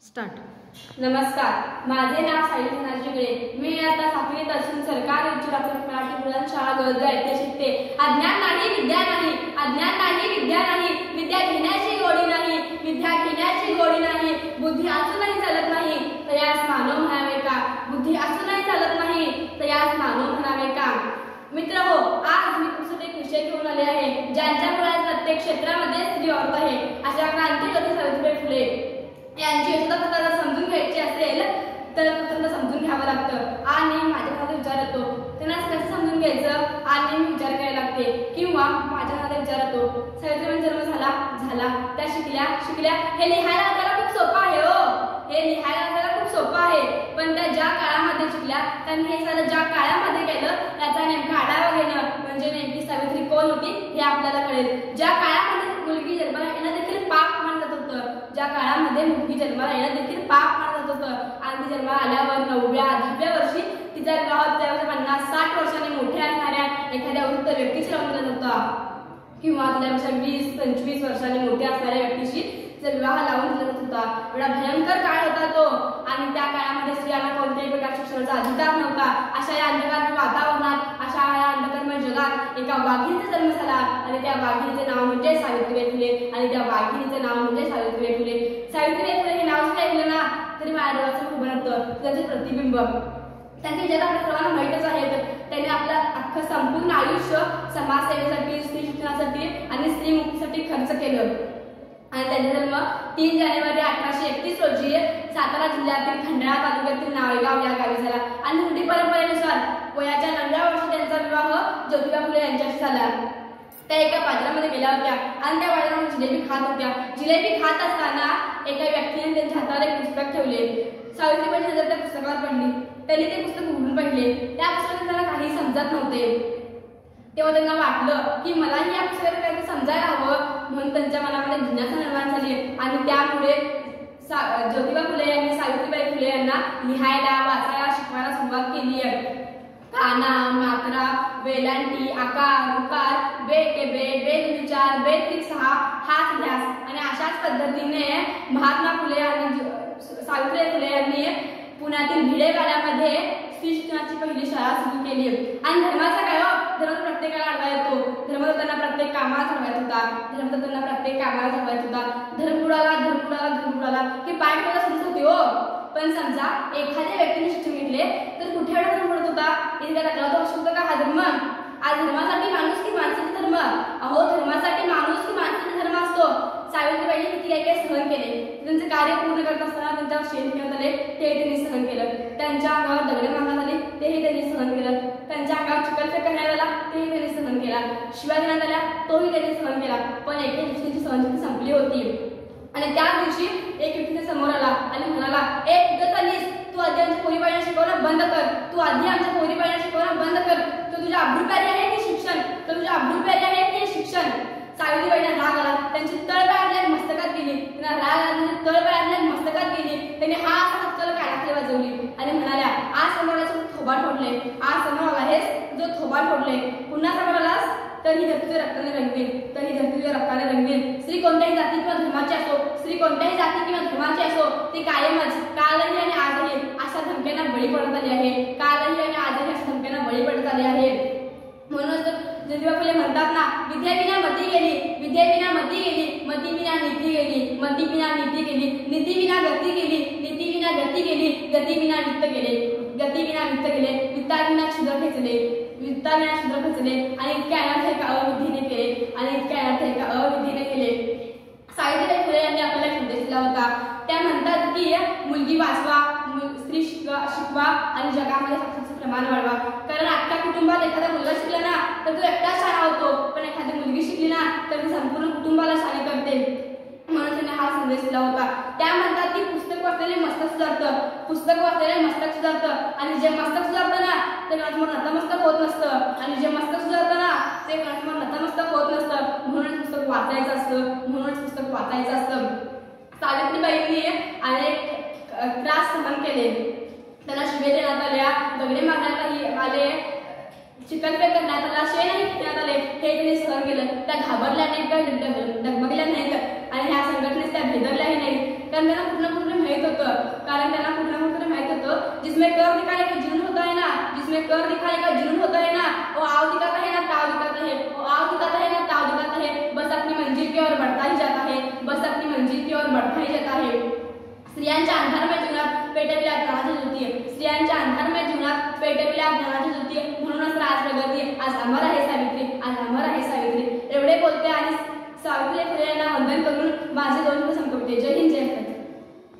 Start. नमस्कार, माझे नाव साई धनाजी। मी आता 7वीत असून सरकारी उच्च प्राथमिक मराठी प्रौढशाळा गळगा येथे शिकते। अज्ञान नाही विद्या नाही, अज्ञान नाही विद्या नाही, विद्या घेण्याची गोडी नाही, विद्या घेण्याची गोडी नाही, बुद्धी असूनही चालत नाही तयास मानव म्हणावे का, बुद्धी असूनही चालत नाही तयास मानव म्हणावे का। मित्रहो, आज मी तुमच्यासाठी एक विषय घेऊन आले आहे ज्यांच्यामुळे प्रत्येक क्षेत्रामध्ये स्त्री औरत आहे अशा क्रांतिकारी सावित्रीबाई फुले यांची यशोदा जर समजून घ्यायची असेल तर त्यांना समजून घ्यावं लागतं आणि माझ्या मनात विचार येतो त्यांना कसं समजून घ्यायचं आणि मी विचार करायला लागते किंवा माझ्या मनात विचार येतो सावित्रीबाईंचा जन्म झाला त्या शिकल्या हे लिहायला त्याला खूप सोपं आहे हो, हे लिहायला त्याला खूप सोपं आहे, पण त्या ज्या काळामध्ये शिकल्या त्यांनी हे सारं ज्या काळामध्ये केलं त्याचा नेमका आढावा घेणं म्हणजे नेमकी सावित्री कोण होती हे आपल्याला कळेल। ज्या काळामध्ये मुलगी जन्माला येणं देखील पाप मानलं जात होतं, ज्या काळामध्ये मुलगी जन्माला येणं देखील पाप मानलं जात होतं आणि ती जन्माला आल्यावर 9व्या 10व्या वर्षी तिचा विवाह 50-60 वर्षांनी मोठ्या असणाऱ्या एखाद्या वृद्ध व्यक्तीशी लावून दिला होता किंवा तिच्यापेक्षा 20-25 वर्षांनी मोठ्या असणाऱ्या व्यक्तीशी विवाह लावून दिला होता। एवढा भयंकर काळ होता तो आणि त्या काळामध्ये स्त्रियांना कोणत्याही प्रकारच्या शिक्षणाचा अधिकार नव्हता। अशा या अंधकार वातावरणात, अशा या अंधकारमय जगात एका वाघिणीचा जन्म झाला आणि त्या वाघिणीचे नाव म्हणजे सावित्रीबाई फुले आणि त्या वाघिणीचे नाव म्हणजे सावित्रीबाई फुले। सावित्रीबाई फुले हे नाव जरी ऐकलं ना तरी माझ्या डोळ्यासमोर उभं राहतं त्यांचे प्रतिबिंब। त्यांचे जग आपल्या सर्वांना माहीतच आहे, त्यांनी आपलं अख्खं संपूर्ण आयुष्य समाजसेवेसाठी, स्त्री शिक्षणासाठी आणि स्त्री मुक्तीसाठी खर्च केलं आणि त्यांचा जन्म 3 जानेवारी 1831 रोजी सातारा जिल्ह्यातील खंडाळा तालुक्यातील नावेगाव या गावी झाला आणि रूढी परंपरेनुसार वयाच्या 9व्या वर्षी त्यांचा विवाह ज्योतिबा फुले यांच्याशी झाला। त्या एका बाजारामध्ये गेल्या होत्या आणि त्या बाजारामध्ये जिलेबी खात होत्या। जिलेबी खात असताना एका व्यक्तीने त्यांच्या हातावर एक पुस्तक ठेवले। सावित्रीबाईंची नजर त्या पुस्तकावर पडली, त्यांनी ते पुस्तक उघडून पाहिले। त्या पुस्तकात त्यांना काही समजत नव्हते, तेव्हा त्यांना वाटलं की मलाही या पुस्तकात काहीतरी समजायला हवं, म्हणून त्यांच्या मनामध्ये जिज्ञासा निर्माण झाली आणि त्यामुळे ज्योतिबा फुले यांनी सावित्रीबाई फुले यांना लिहायला, वाचायला, शिकवायला सुरुवात केली आहे। काना, मात्रा, वेलांटी, आकार, उकार, बेटेबे, बेदविचार, बेत्रिक 6 हाच ध्यास आणि अशाच पद्धतीने महात्मा फुले आणि सावित्रीबाई फुले यांनी पुण्यातील भिडेवाड्यामध्ये स्त्री शिक्षणाची पहिली शाळा सुरू केली आणि धर्माचा काय धर्म प्रत्येकाला आढळला येतो। धर्म त्यांना प्रत्येक कामाला ठरवायचा होता, धर्म त्यांना प्रत्येक कामाला ठरवायचा होता। धर्मपुराला की पाय ठेवायला सुरूच होते हो, पण समजा एखाद्या व्यक्तीने शिक्षण घेतले तर कुठे धर्म पडत होता, इथे त्याला कळत असतो का हा धर्म? आज धर्मासाठी माणूस की माणसाचा धर्म? अहो, धर्मासाठी माणूस की माणसाचा धर्म असतो। सावित्रीबाईंनी किती काय सहन केले, त्यांचे कार्य पूर्ण करत असताना त्यांच्यावर शेण घेण्यात आले ते त्यांनी सहन केलं, त्यांच्या अंगावर दगडे मारण्यात आले तेही त्यांनी सहन केलं, त्यांच्या अंगावर चिखलफेक करण्यात आला तेही त्यांनी सहन केला, शिव्या देण्यात आल्या तोही त्यांनी सहन केला। पण एका दिवशी त्यांची सहनशक्ती संपली होती आणि त्या दिवशी एक व्यक्ती समोर आला आणि म्हणाला, एक कुठं चाललीस? तू आधी आमच्या पोरीबाईंना शिकवणं बंद कर, तू आधी आमच्या पोरीबाईंना शिकवणं बंद कर, तो तुझ्या अब्रूप्यारी आहे की शिक्षण, तो तुझ्या अब्रूप्यारी आहे की शिक्षण? सावित्रीबाईंना राग आला, त्यांची तळपाय आपल्या मस्तकात गेली, त्यांना राग आला, त्यांची तळपाय आपल्या मस्तकात गेली, त्यांनी हा असा हक्कल कानाखाली वाजवली आणि म्हणाल्या, आज समोर आलास थोबाड फोडले, आज समोर आलास जो थोबाड फोडले, पुन्हा समोर आलास तर ही धरती रक्ताने रंगवेल, तर ही धरती रक्ताने रंगवेल। स्त्री कोणत्याही जाती किंवा धर्माची असो, स्त्री कोणत्याही जाती किंवा धर्माची असो, ती कायमच कालही आणि आजही अशा धमक्यांना बळी पडत आली आहे, कालही आणि आजही अशा धमक्यांना बळी पडत आली आहे। म्हणूनच ज्योतिबा फुले म्हणतात ना, विद्येविना मती गेली, विद्येविना मती गेली, मतीविना नीती गेली, मतीविना नीती गेली, नीतीविना गती गेली, नीतीविना गती गेली, गतीविना वित्त गेले, गतीविना वित्त गेले, वित्ताविना क्षुद्र खेचले, वित्ताविना क्षुद्र खेचले आणि इतके अनर्थ एका अविधीने केले आणि इतके अनर्थ एका अविधीने केले। सावित्रीबाई फुले यांनी आपल्याला संदेश दिला होता, त्या म्हणतात की मुलगी वाचवा, स्त्री शिकवा आणि जगामध्ये सक्सेसचं प्रमाण वाढवा, कारण आजच्या कुटुंबात एखादा मुलगा शिकला ना तर तो एकटाच शाळा होतो, पण एखादी मुलगी शिकली ना तर ती संपूर्ण कुटुंबाला शाळा करते, म्हणून त्यांनी हा संदेश दिला होता। त्या म्हणतात की पुस्तक वाचलेले मस्तक सुधारतं, पुस्तक वाचलेले मस्तक सुधारतं आणि जे मस्तक सुधारतं ना ते कोणासमोर नतमस्तक होत नसतं आणि जे मस्तक सुधारतं ना ते कोणासमोर नतमस्तक होत नसतं, म्हणूनच पुस्तक वाचायचं असतं, म्हणूनच पुस्तक वाचायचं असतं। सावित्रीबाईंनी अनेक त्रास सहन केले, त्यांना शिव्या देण्यात आल्या, दगडे मारण्यात आले, चिखलफेक करण्यात आला, शेणही घेण्यात आले, हे त्यांनी सहन केलं। त्या घाबरल्या नाहीत, डगमगल्या नाहीत आणि ह्या संघटनेत त्या भेदरल्याही नाहीत, कारण त्यांना कुठलं माहित होतं, जिसमें कर दिखाने का जुनून होता है ना, जिसमें कर दिखाने का जुनून होता है ना, वो आव दिखाता है ना ताव दिखाता है, वो आव दिखाता है ना ताव दिखाता है, बस अपनी मंजिल की ओर बढ़ता ही जाता है, बस अपनी मंजिल की ओर बढ़ता ही जाता है। स्त्रियांच्या अंधारमय जीवनात पेटविल्या ज्ञानाची ज्योती आहे, स्त्रियांच्या अंधारमय जीवनात पेटविल्या ज्ञानाची ज्योती आहे, म्हणूनच आज प्रगती, आज